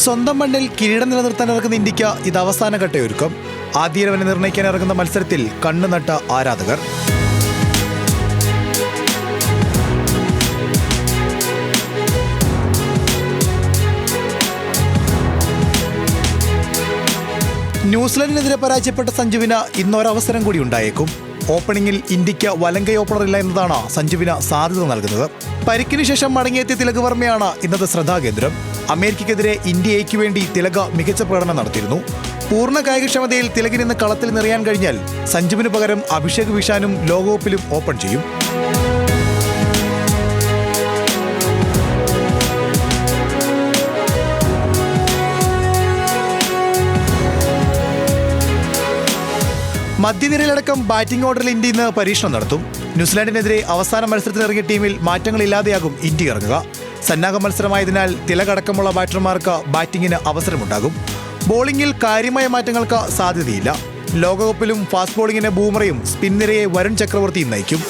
സ്വന്തം മണ്ണിൽ കിരീടം നിലനിർത്താൻ ഇറങ്ങുന്ന ഇന്ത്യക്ക് ഇത് അവസാന ഘട്ടയൊരുക്കം. ആദ്യ 11 നിർണ്ണയിക്കാൻ ഇറങ്ങുന്ന മത്സരത്തിൽ കണ്ണുനട്ട ആരാധകർ. ന്യൂസിലൻഡിനെതിരെ പരാജയപ്പെട്ട സഞ്ജുവിന് ഇന്നൊരവസരം കൂടി ഉണ്ടായേക്കും. ഓപ്പണിംഗിൽ ഇന്ത്യക്ക് വലങ്കൈ ഓപ്പണർ ഇല്ല എന്നതാണ് സഞ്ജുവിന് സാധ്യത നൽകുന്നത്. പരിക്കിന് ശേഷം മടങ്ങിയെത്തിയ തിലക് വർമ്മയാണ് ഇന്നത്തെ ശ്രദ്ധാകേന്ദ്രം. അമേരിക്കയ്ക്കെതിരെ ഇന്ത്യ എയ്ക്ക് വേണ്ടി തിലക് മികച്ച പ്രകടനം നടത്തിയിരുന്നു. പൂർണ്ണ കായികക്ഷമതയിൽ തിലകിന് ഇന്ന് കളത്തിൽ നിറയാൻ കഴിഞ്ഞാൽ സഞ്ജുവിന് പകരം അഭിഷേക് വിഷാനും ലോകകപ്പിലും ഓപ്പൺ ചെയ്യും. മധ്യനിരയിലടക്കം ബാറ്റിംഗ് ഓർഡറിൽ ഇന്ത്യ ഇന്ന് പരീക്ഷണം നടത്തും. ന്യൂസിലാൻഡിനെതിരെ അവസാന മത്സരത്തിലിറങ്ങിയ ടീമിൽ മാറ്റങ്ങളില്ലാതെയാകും ഇന്ത്യ ഇറങ്ങുക. സന്നാഹ മത്സരമായതിനാൽ തിലകടക്കമുള്ള ബാറ്റർമാർക്ക് ബാറ്റിംഗിന് അവസരമുണ്ടാകും. ബോളിംഗിൽ കാര്യമായ മാറ്റങ്ങൾക്ക് സാധ്യതയില്ല. ലോകകപ്പിലും ഫാസ്റ്റ് ബോളിംഗിന് ബൂമറയും സ്പിൻ നിരയെ വരുൺ ചക്രവർത്തിയും നയിക്കും.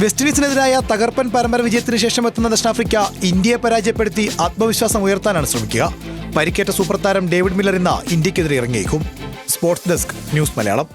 വെസ്റ്റ് ഇൻഡീസിനെതിരായ തകർപ്പൻ പരമ്പര വിജയത്തിന് ശേഷം എത്തുന്ന ദക്ഷിണാഫ്രിക്ക ഇന്ത്യയെ പരാജയപ്പെടുത്തി ആത്മവിശ്വാസം ഉയർത്താനാണ് ശ്രമിക്കുക. പരിക്കേറ്റ സൂപ്പർ താരം ഡേവിഡ് മില്ലർ ഇന്ന് ഇന്ത്യക്കെതിരെ ഇറങ്ങിയേക്കും. Sports desk, news Malayalam.